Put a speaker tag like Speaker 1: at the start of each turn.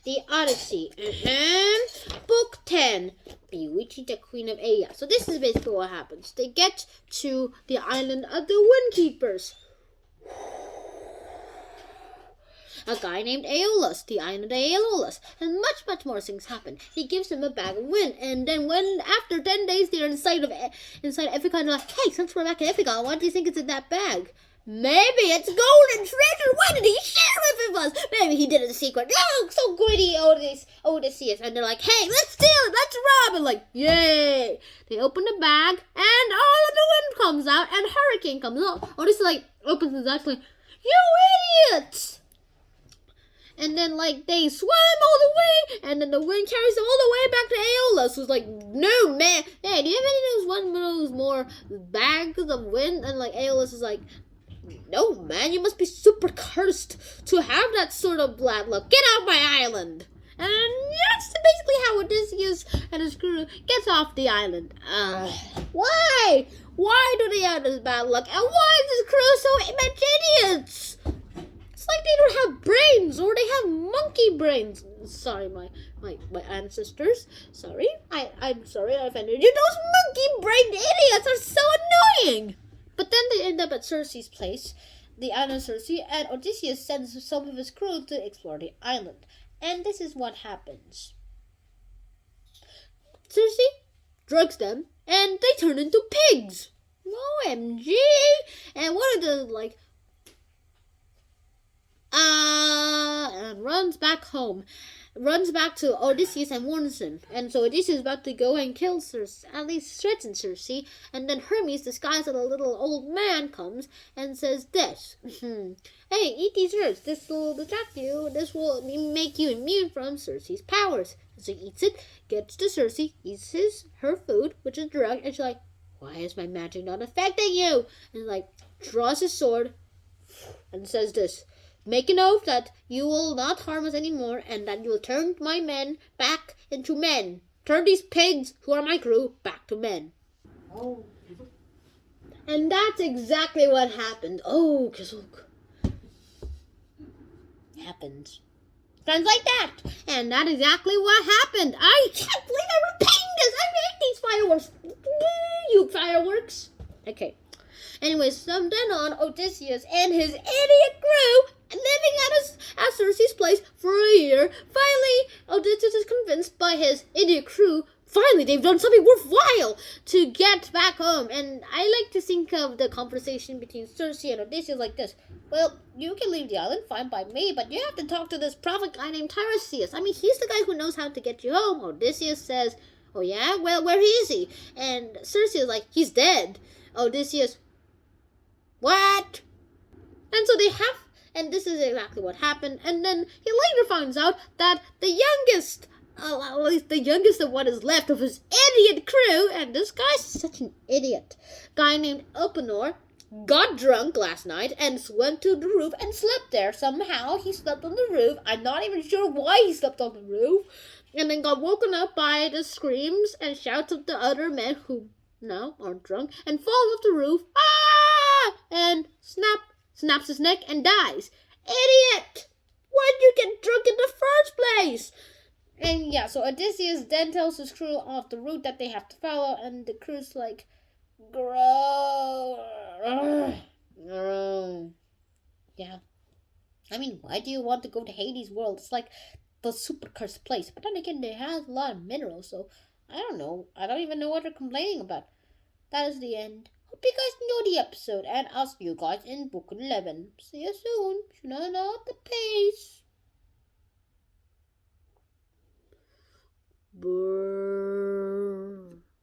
Speaker 1: the Odyssey. Book 10, Bewitching the Queen of Aya. So this is basically what happens. They get to the island of the Windkeepers. A guy named Aeolus, the island of Aeolus, and much more things happen. He gives him a bag of wind, and then after 10 days they're inside Ithacon, they're like, hey, since we're back in Ithacon, what do you think is in that bag? Maybe it's golden treasure. Why did he share it with us? Maybe he did it in secret. Oh, so greedy, Odysseus. And they're like, hey, let's steal it. Let's rob it. Like, yay. They open the bag, and all of the wind comes out, and hurricane comes out. Odysseus, like, opens his eyes, like, you idiots. And then, like, they swim all the way, and then the wind carries them all the way back to Aeolus, who's like, no, man. Hey, do you have any of those more bags of wind? And, like, Aeolus is like, no, man, you must be super cursed to have that sort of bad luck. Get off my island. And that's basically how Odysseus and his crew gets off the island. Why? Why do they have this bad luck? And why is this crew so much idiots? It's like they don't have brains, or they have monkey brains. Sorry, my ancestors. Sorry. I'm sorry I offended you. Those monkey-brained idiots are so annoying. But then they end up at Circe's place, the island of Circe, and Odysseus sends some of his crew to explore the island. And this is what happens. Circe drugs them, and they turn into pigs. OMG! And one of them, like, and runs back home. Runs back to Odysseus and warns him. And so Odysseus is about to go and kill Circe, at least threaten Circe. And then Hermes, disguised as a little old man, comes and says this. Hey, eat these herbs. This will distract you. This will make you immune from Circe's powers. And so he eats it, gets to Circe, eats her food, which is drug, and she's like, why is my magic not affecting you? And like, draws his sword and says this. Make an oath that you will not harm us anymore, and that you will turn my men back into men. Turn these pigs, who are my crew, back to men. Oh. And that's exactly what happened. Oh, Kizuk. Happened. Sounds like that. And that's exactly what happened. I can't believe I'm repeating this. I hate these fireworks. You fireworks. Okay. Anyways, from then on, Odysseus and his idiot crew living at Circe's place for a year. Finally, Odysseus is convinced by his idiot crew. Finally, they've done something worthwhile to get back home. And I like to think of the conversation between Circe and Odysseus like this. Well, you can leave the island, fine by me, but you have to talk to this prophet guy named Tiresias. I mean, he's the guy who knows how to get you home. Odysseus says, oh yeah? Well, where is he? And Circe is like, he's dead. Odysseus, what? And so they have, and this is exactly what happened. And then he later finds out that the youngest, at least the youngest of what is left of his idiot crew, and this guy's such an idiot, guy named Elpenor, got drunk last night and went to the roof and slept there. Somehow he slept on the roof. I'm not even sure why he slept on the roof. And then got woken up by the screams and shouts of the other men who now aren't drunk, and falls off the roof. And snaps his neck and dies. Idiot! Why'd you get drunk in the first place? And yeah, so Odysseus then tells his crew of the route that they have to follow, and the crew's like, yeah. I mean, why do you want to go to Hades' world? It's like the super cursed place. But then again, they have a lot of minerals, so I don't know. I don't even know what they're complaining about. That is the end. Hope you guys enjoyed the episode, and I'll see you guys in book 11. See you soon. Peace.